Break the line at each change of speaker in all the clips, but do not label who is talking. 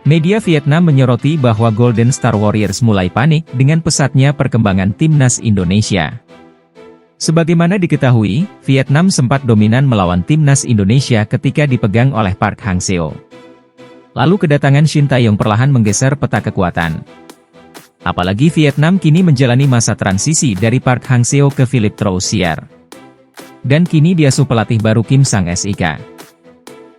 Media Vietnam menyoroti bahwa Golden Star Warriors mulai panik dengan pesatnya perkembangan timnas Indonesia. Sebagaimana diketahui, Vietnam sempat dominan melawan timnas Indonesia ketika dipegang oleh Park Hang-seo. Lalu kedatangan Shin Tae-yong perlahan menggeser peta kekuatan. Apalagi Vietnam kini menjalani masa transisi dari Park Hang-seo ke Philippe Troussier. Dan kini diasuh pelatih baru Kim Sang-sik.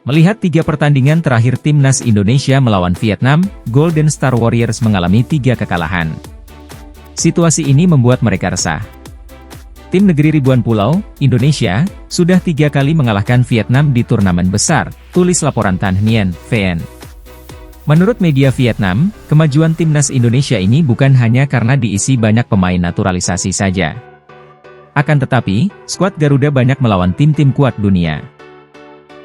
Melihat 3 pertandingan terakhir timnas Indonesia melawan Vietnam, Golden Star Warriors mengalami 3 kekalahan. Situasi ini membuat mereka resah. Tim negeri ribuan pulau, Indonesia, sudah 3 kali mengalahkan Vietnam di turnamen besar, tulis laporan Tan Nghien, VN. Menurut media Vietnam, kemajuan timnas Indonesia ini bukan hanya karena diisi banyak pemain naturalisasi saja. Akan tetapi, skuad Garuda banyak melawan tim-tim kuat dunia.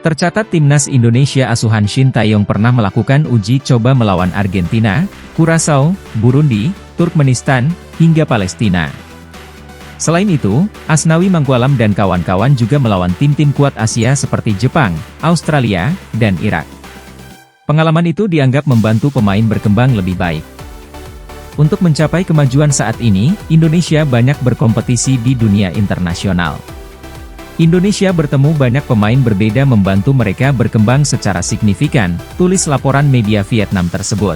Tercatat timnas Indonesia asuhan Shin Tae-yong pernah melakukan uji coba melawan Argentina, Curaçao, Burundi, Turkmenistan, hingga Palestina. Selain itu, Asnawi Mangkualam dan kawan-kawan juga melawan tim-tim kuat Asia seperti Jepang, Australia, dan Irak. Pengalaman itu dianggap membantu pemain berkembang lebih baik. Untuk mencapai kemajuan saat ini, Indonesia banyak berkompetisi di dunia internasional. Indonesia bertemu banyak pemain berbeda membantu mereka berkembang secara signifikan, tulis laporan media Vietnam tersebut.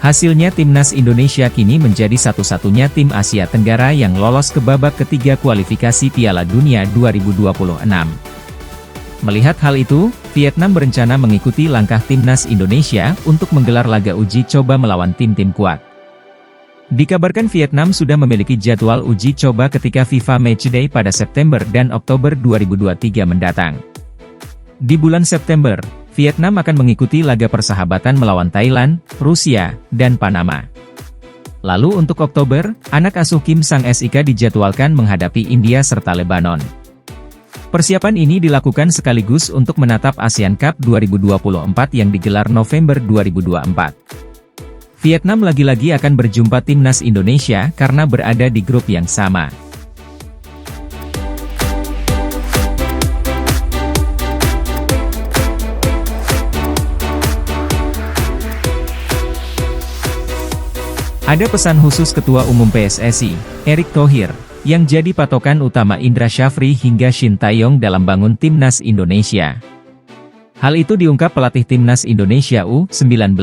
Hasilnya timnas Indonesia kini menjadi satu-satunya tim Asia Tenggara yang lolos ke babak ketiga kualifikasi Piala Dunia 2026. Melihat hal itu, Vietnam berencana mengikuti langkah timnas Indonesia untuk menggelar laga uji coba melawan tim-tim kuat. Dikabarkan Vietnam sudah memiliki jadwal uji coba ketika FIFA Matchday pada September dan Oktober 2023 mendatang. Di bulan September, Vietnam akan mengikuti laga persahabatan melawan Thailand, Rusia, dan Panama. Lalu untuk Oktober, anak asuh Kim Sang-sik dijadwalkan menghadapi India serta Lebanon. Persiapan ini dilakukan sekaligus untuk menatap ASEAN Cup 2024 yang digelar November 2024. Vietnam lagi-lagi akan berjumpa timnas Indonesia karena berada di grup yang sama. Ada pesan khusus Ketua Umum PSSI, Erick Thohir, yang jadi patokan utama Indra Syafri hingga Shin Tae-yong dalam bangun timnas Indonesia. Hal itu diungkap pelatih timnas Indonesia U19,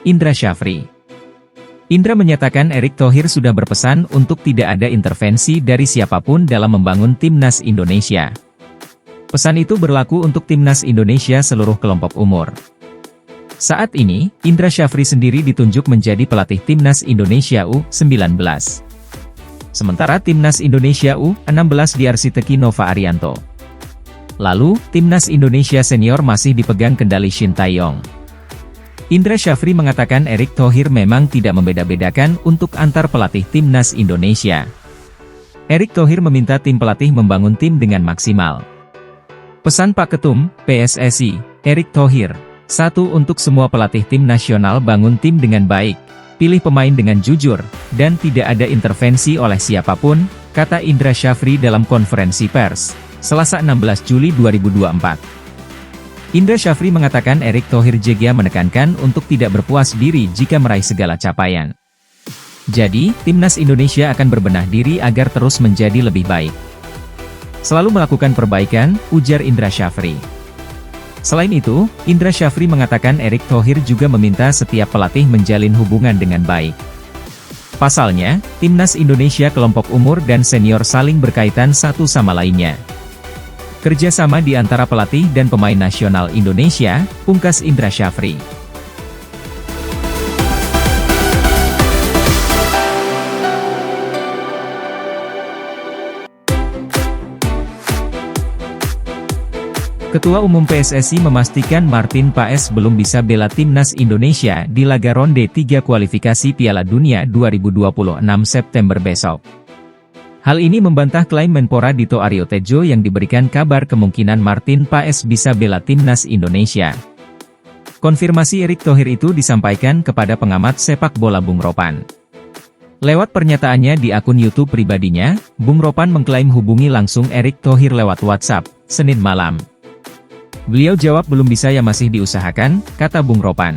Indra Syafri. Indra menyatakan Erick Thohir sudah berpesan untuk tidak ada intervensi dari siapapun dalam membangun timnas Indonesia. Pesan itu berlaku untuk timnas Indonesia seluruh kelompok umur. Saat ini, Indra Syafri sendiri ditunjuk menjadi pelatih timnas Indonesia U19. Sementara timnas Indonesia U16 diarsiteki Nova Arianto. Lalu, timnas Indonesia senior masih dipegang kendali Shin Tae-yong. Indra Syafri mengatakan Erick Thohir memang tidak membeda-bedakan untuk antar pelatih timnas Indonesia. Erick Thohir meminta tim pelatih membangun tim dengan maksimal. Pesan Pak Ketum, PSSI, Erick Thohir. 1. Untuk semua pelatih tim nasional bangun tim dengan baik, pilih pemain dengan jujur, dan tidak ada intervensi oleh siapapun, kata Indra Syafri dalam konferensi pers, Selasa 16 Juli 2024. Indra Syafri mengatakan Erick Thohir juga menekankan untuk tidak berpuas diri jika meraih segala capaian. Jadi, timnas Indonesia akan berbenah diri agar terus menjadi lebih baik. Selalu melakukan perbaikan, ujar Indra Syafri. Selain itu, Indra Syafri mengatakan Erick Thohir juga meminta setiap pelatih menjalin hubungan dengan baik. Pasalnya, timnas Indonesia kelompok umur dan senior saling berkaitan satu sama lainnya. Kerjasama di antara pelatih dan pemain nasional Indonesia, pungkas Indra Syafri. Ketua Umum PSSI memastikan Martin Paes belum bisa bela timnas Indonesia di laga ronde 3 kualifikasi Piala Dunia 2026 September besok. Hal ini membantah klaim Menpora Dito Aryo Tejo yang diberikan kabar kemungkinan Martin Paes bisa bela timnas Indonesia. Konfirmasi Erick Thohir itu disampaikan kepada pengamat sepak bola Bung Ropan. Lewat pernyataannya di akun YouTube pribadinya, Bung Ropan mengklaim hubungi langsung Erick Thohir lewat WhatsApp, Senin malam. Beliau jawab belum bisa ya masih diusahakan, kata Bung Ropan.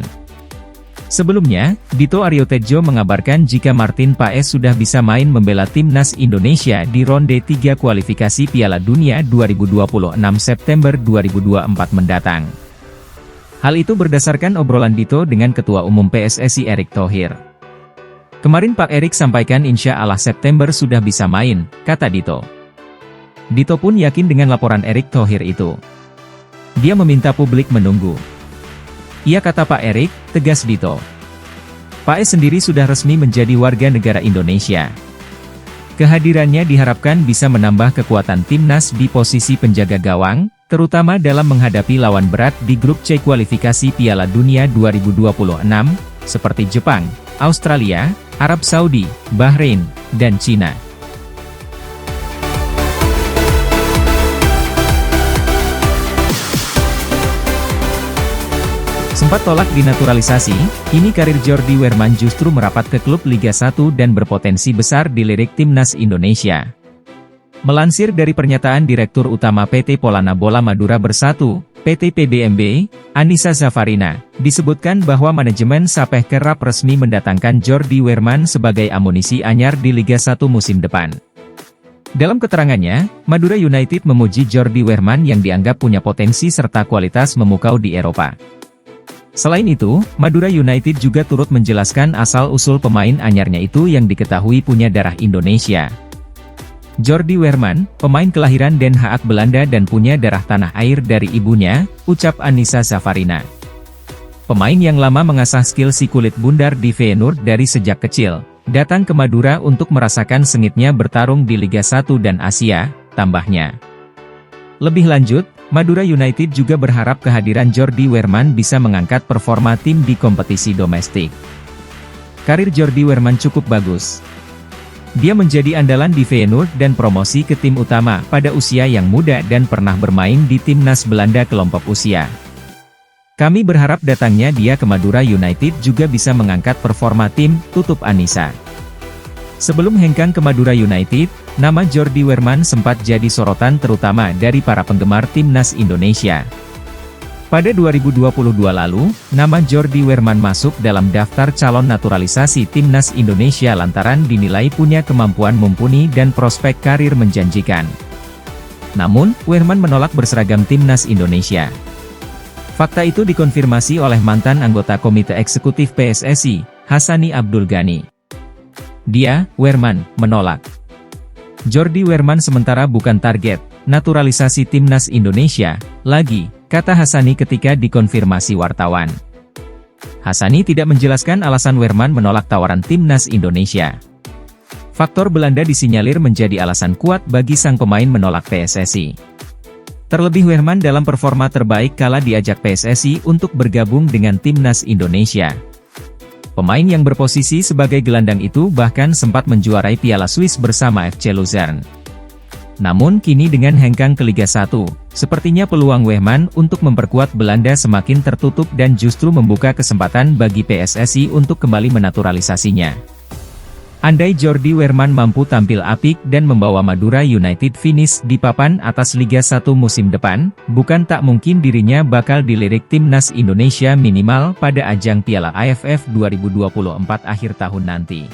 Sebelumnya, Dito Aryo Tejo mengabarkan jika Martin Paes sudah bisa main membela timnas Indonesia di ronde 3 kualifikasi Piala Dunia 2026 September 2024 mendatang. Hal itu berdasarkan obrolan Dito dengan Ketua Umum PSSI Erick Thohir. Kemarin Pak Erick sampaikan insya Allah September sudah bisa main, kata Dito. Dito pun yakin dengan laporan Erick Thohir itu. Dia meminta publik menunggu. Iya, kata Pak Erick, tegas Dito. Paes sendiri sudah resmi menjadi warga negara Indonesia. Kehadirannya diharapkan bisa menambah kekuatan timnas di posisi penjaga gawang, terutama dalam menghadapi lawan berat di grup C kualifikasi Piala Dunia 2026, seperti Jepang, Australia, Arab Saudi, Bahrain, dan Cina. Sempat tolak dinaturalisasi, kini karir Jordi Wehrman justru merapat ke klub Liga 1 dan berpotensi besar dilirik timnas Indonesia. Melansir dari pernyataan Direktur Utama PT Polana Bola Madura Bersatu, PT PBMB, Annisa Zafarina, disebutkan bahwa manajemen Sapeh kerap resmi mendatangkan Jordi Wehrman sebagai amunisi anyar di Liga 1 musim depan. Dalam keterangannya, Madura United memuji Jordi Wehrman yang dianggap punya potensi serta kualitas memukau di Eropa. Selain itu, Madura United juga turut menjelaskan asal-usul pemain anyarnya itu yang diketahui punya darah Indonesia. Jordi Wehrman, pemain kelahiran Den Haag Belanda dan punya darah tanah air dari ibunya, ucap Annisa Zafarina. Pemain yang lama mengasah skill si kulit bundar di Feyenoord dari sejak kecil, datang ke Madura untuk merasakan sengitnya bertarung di Liga 1 dan Asia, tambahnya. Lebih lanjut, Madura United juga berharap kehadiran Jordi Wehrman bisa mengangkat performa tim di kompetisi domestik. Karir Jordi Wehrman cukup bagus. Dia menjadi andalan di Feyenoord dan promosi ke tim utama pada usia yang muda dan pernah bermain di timnas Belanda kelompok usia. Kami berharap datangnya dia ke Madura United juga bisa mengangkat performa tim, tutup Annisa. Sebelum hengkang ke Madura United, nama Jordi Wehrman sempat jadi sorotan terutama dari para penggemar timnas Indonesia. Pada 2022 lalu, nama Jordi Wehrman masuk dalam daftar calon naturalisasi timnas Indonesia lantaran dinilai punya kemampuan mumpuni dan prospek karir menjanjikan. Namun, Wehrman menolak berseragam timnas Indonesia. Fakta itu dikonfirmasi oleh mantan anggota Komite Eksekutif PSSI, Hassani Abdul Ghani. Dia, Wehrman, menolak. Jordi Wehrman sementara bukan target naturalisasi timnas Indonesia lagi, kata Hassani ketika dikonfirmasi wartawan. Hassani tidak menjelaskan alasan Wehrman menolak tawaran timnas Indonesia. Faktor Belanda disinyalir menjadi alasan kuat bagi sang pemain menolak PSSI. Terlebih Wehrman dalam performa terbaik kala diajak PSSI untuk bergabung dengan timnas Indonesia. Pemain yang berposisi sebagai gelandang itu bahkan sempat menjuarai Piala Swiss bersama FC Luzern. Namun kini dengan hengkang ke Liga 1, sepertinya peluang Wehrman untuk memperkuat Belanda semakin tertutup dan justru membuka kesempatan bagi PSSI untuk kembali menaturalisasinya. Andai Jordi Wehrman mampu tampil apik dan membawa Madura United finish di papan atas Liga 1 musim depan, bukan tak mungkin dirinya bakal dilirik timnas Indonesia minimal pada ajang Piala AFF 2024 akhir tahun nanti.